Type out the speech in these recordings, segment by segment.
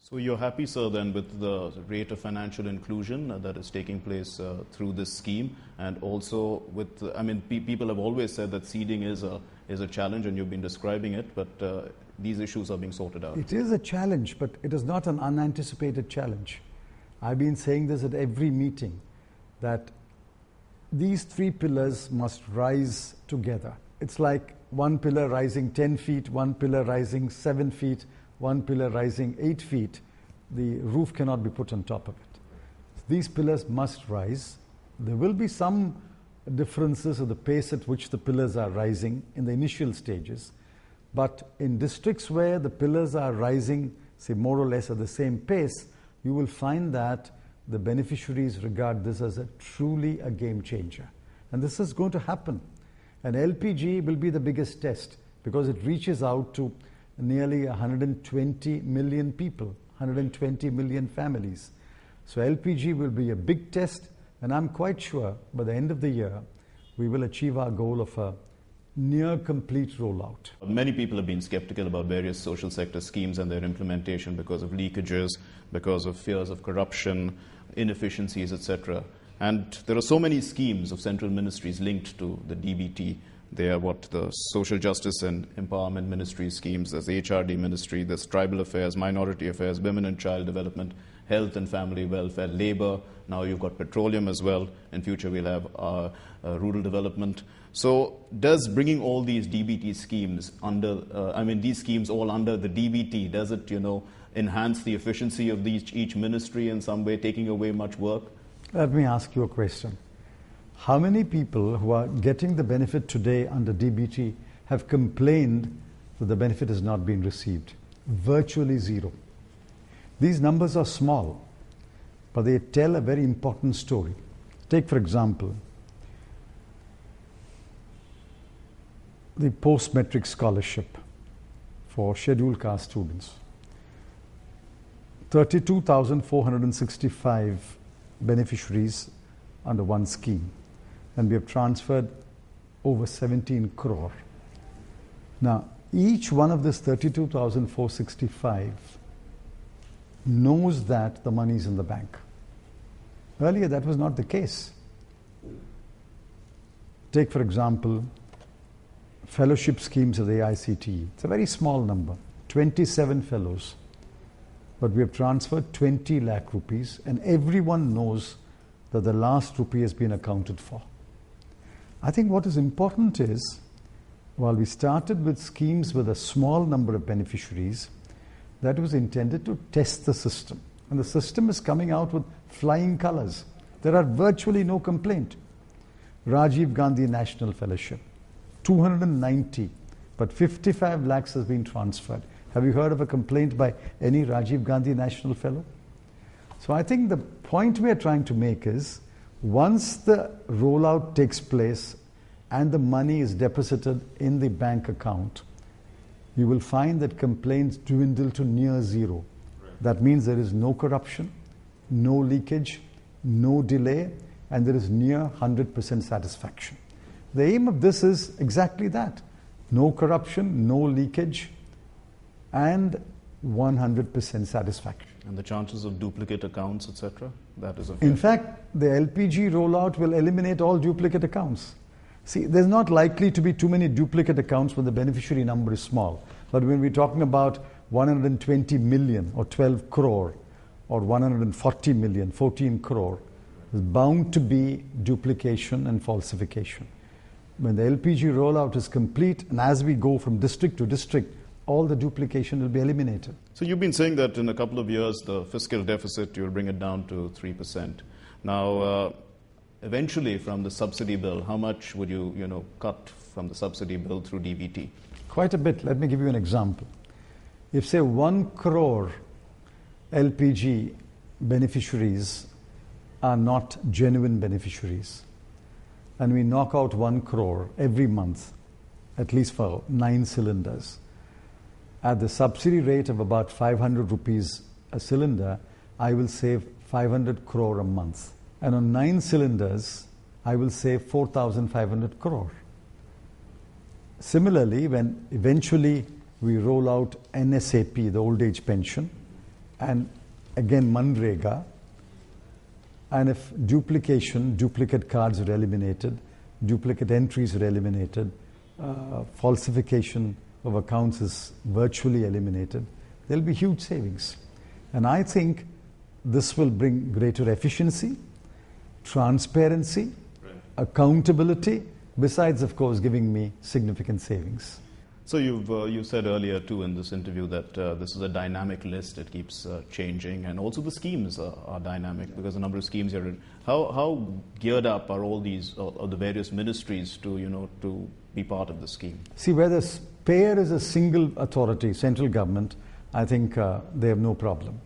So you're happy, sir, then with the rate of financial inclusion that is taking place through this scheme, and also with, people have always said that seeding is a challenge, and you've been describing it, but these issues are being sorted out. It is a challenge, but it is not an unanticipated challenge. I've been saying this at every meeting, that these three pillars must rise together. It's like one pillar rising 10 feet, one pillar rising 7 feet, one pillar rising 8 feet. The roof cannot be put on top of it. These pillars must rise. There will be some differences of the pace at which the pillars are rising in the initial stages. But in districts where the pillars are rising, say more or less at the same pace, you will find that the beneficiaries regard this as truly a game changer. And this is going to happen. And LPG will be the biggest test because it reaches out to nearly 120 million people, 120 million families. So LPG will be a big test, and I'm quite sure by the end of the year, we will achieve our goal of a near complete rollout. Many people have been skeptical about various social sector schemes and their implementation because of leakages, because of fears of corruption, inefficiencies, etc. And there are so many schemes of central ministries linked to the DBT. They are the Social Justice and Empowerment Ministry schemes, there's the HRD Ministry, there's Tribal Affairs, Minority Affairs, Women and Child Development, Health and Family Welfare, Labour, now you've got Petroleum as well, in future we'll have Rural Development. So does bringing all these DBT schemes under, these schemes all under the DBT, does it, enhance the efficiency of each ministry in some way, taking away much work? Let me ask you a question. How many people who are getting the benefit today under DBT have complained that the benefit has not been received? Virtually zero. These numbers are small, but they tell a very important story. Take, for example, the post-metric scholarship for scheduled caste students. 32,465 beneficiaries under one scheme, and we have transferred over 17 crore. Now, each one of this 32,465 knows that the money is in the bank. Earlier, that was not the case. Take, for example, fellowship schemes of the AICTE. It's a very small number, 27 fellows. But we have transferred 20 lakh rupees, and everyone knows that the last rupee has been accounted for. I think what is important is, while we started with schemes with a small number of beneficiaries, that was intended to test the system. And the system is coming out with flying colors. There are virtually no complaint. Rajiv Gandhi National Fellowship, 290, but 55 lakhs has been transferred. Have you heard of a complaint by any Rajiv Gandhi National Fellow? So I think the point we are trying to make is, once the rollout takes place and the money is deposited in the bank account, you will find that complaints dwindle to near zero. That means there is no corruption, no leakage, no delay, and there is near 100% satisfaction. The aim of this is exactly that. No corruption, no leakage, and 100% satisfaction. And the chances of duplicate accounts, etc.? That is in fact, the LPG rollout will eliminate all duplicate accounts. See, there's not likely to be too many duplicate accounts when the beneficiary number is small. But when we're talking about 120 million or 12 crore or 140 million, 14 crore, there's bound to be duplication and falsification. When the LPG rollout is complete, and as we go from district to district, all the duplication will be eliminated. So you've been saying that in a couple of years, the fiscal deficit, you'll bring it down to 3%. Now, eventually from the subsidy bill, how much would you cut from the subsidy bill through DBT? Quite a bit. Let me give you an example. If, say, 1 crore LPG beneficiaries are not genuine beneficiaries, and we knock out 1 crore every month, at least for 9 cylinders, at the subsidy rate of about 500 rupees a cylinder, I will save 500 crore a month. And on 9 cylinders, I will save 4,500 crore. Similarly, when eventually we roll out NSAP, the old age pension, and again Manrega, and if duplicate cards are eliminated, duplicate entries are eliminated, falsification of accounts is virtually eliminated, there will be huge savings. And I think this will bring greater efficiency, transparency, accountability, besides, of course, giving me significant savings. So you said earlier too in this interview that this is a dynamic list. It keeps changing, and also the schemes are dynamic because the number of schemes you're in. How geared up are all these or the various ministries to be part of the scheme? See, where the payer is a single authority, central government, I think they have no problem.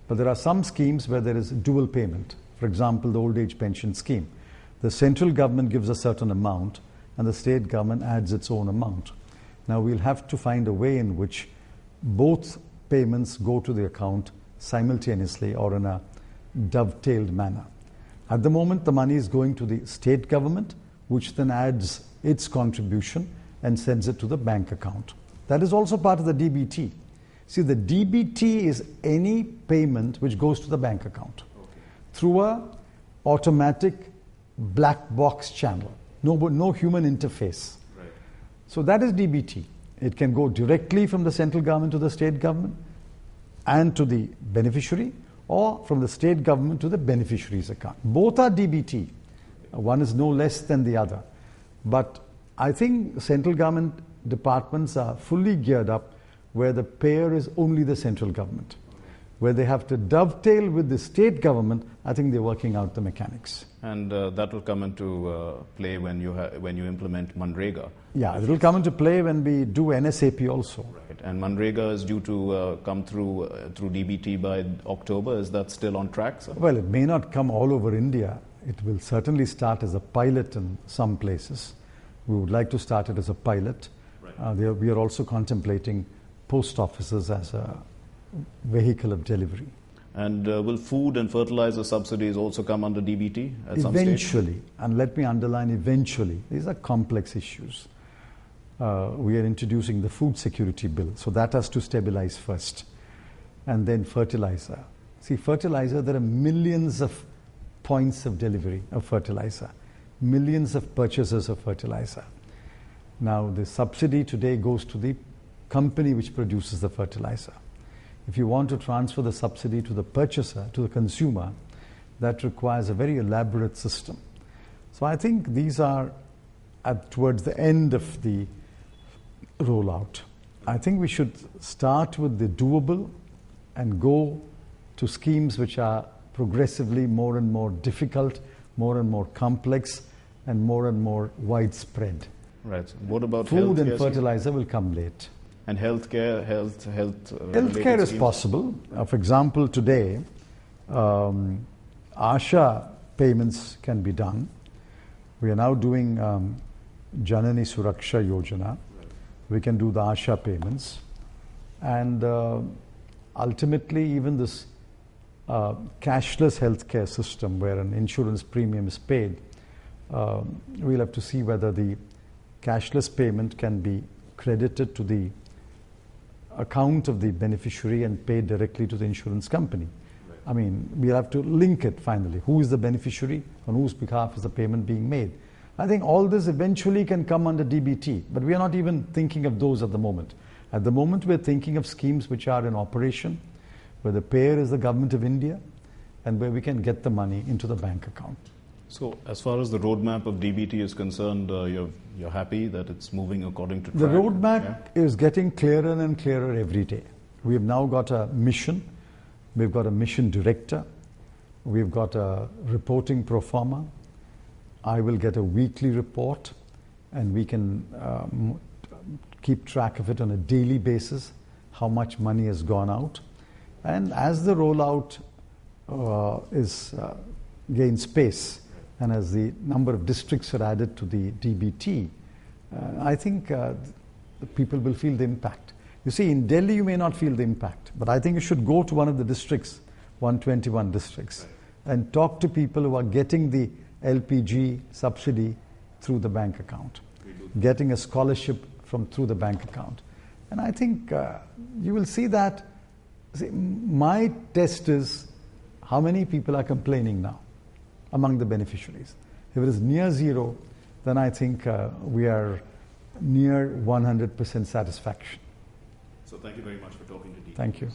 But there are some schemes where there is dual payment. For example, the old age pension scheme. The central government gives a certain amount, and the state government adds its own amount. Now we'll have to find a way in which both payments go to the account simultaneously or in a dovetailed manner. At the moment, the money is going to the state government, which then adds its contribution and sends it to the bank account. That is also part of the DBT. See, the DBT is any payment which goes to the bank account through a automatic black box channel, no human interface. So that is DBT. It can go directly from the central government to the state government and to the beneficiary, or from the state government to the beneficiary's account. Both are DBT. One is no less than the other. But I think central government departments are fully geared up where the payer is only the central government. Where they have to dovetail with the state government, I think they're working out the mechanics. And that will come into play when you implement Manrega. Yeah, it will come into play when we do NSAP also. Right. And Manrega is due to come through DBT by October. Is that still on track, sir? Well, it may not come all over India. It will certainly start as a pilot in some places. We would like to start it as a pilot. Right. We are also contemplating post offices as a vehicle of delivery. And will food and fertilizer subsidies also come under DBT at some stage? Eventually, and let me underline eventually. These are complex issues. We are introducing the food security bill, so that has to stabilize first. And then fertilizer. See, fertilizer, there are millions of points of delivery of fertilizer, millions of purchasers of fertilizer. Now, the subsidy today goes to the company which produces the fertilizer. If you want to transfer the subsidy to the purchaser, to the consumer, that requires a very elaborate system. So I think these are towards the end of the rollout. I think we should start with the doable and go to schemes which are progressively more and more difficult, more and more complex, and more widespread. Right. What about food and fertilizer will come late. And healthcare is possible. For example, today, ASHA payments can be done. We are now doing Janani Suraksha Yojana. We can do the ASHA payments. And ultimately, even this cashless healthcare system where an insurance premium is paid, we'll have to see whether the cashless payment can be credited to the account of the beneficiary and paid directly to the insurance company. Right. I mean, we'll have to link it finally. Who is the beneficiary? On whose behalf is the payment being made? I think all this eventually can come under DBT, but we are not even thinking of those at the moment. At the moment, we're thinking of schemes which are in operation, where the payer is the government of India, and where we can get the money into the bank account. So, as far as the roadmap of DBT is concerned, you're happy that it's moving according to track? The roadmap is getting clearer and clearer every day. We've now got a mission. We've got a mission director. We've got a reporting pro forma. I will get a weekly report, and we can keep track of it on a daily basis, how much money has gone out. And as the rollout gains pace, and as the number of districts are added to the DBT, I think the people will feel the impact. You see, in Delhi you may not feel the impact, but I think you should go to one of the districts, 121 districts, and talk to people who are getting the LPG subsidy through the bank account, getting a scholarship through the bank account. And I think you will see that See, my test is how many people are complaining now among the beneficiaries. If it is near zero, then I think we are near 100% satisfaction. So thank you very much for talking to DP. Thank you.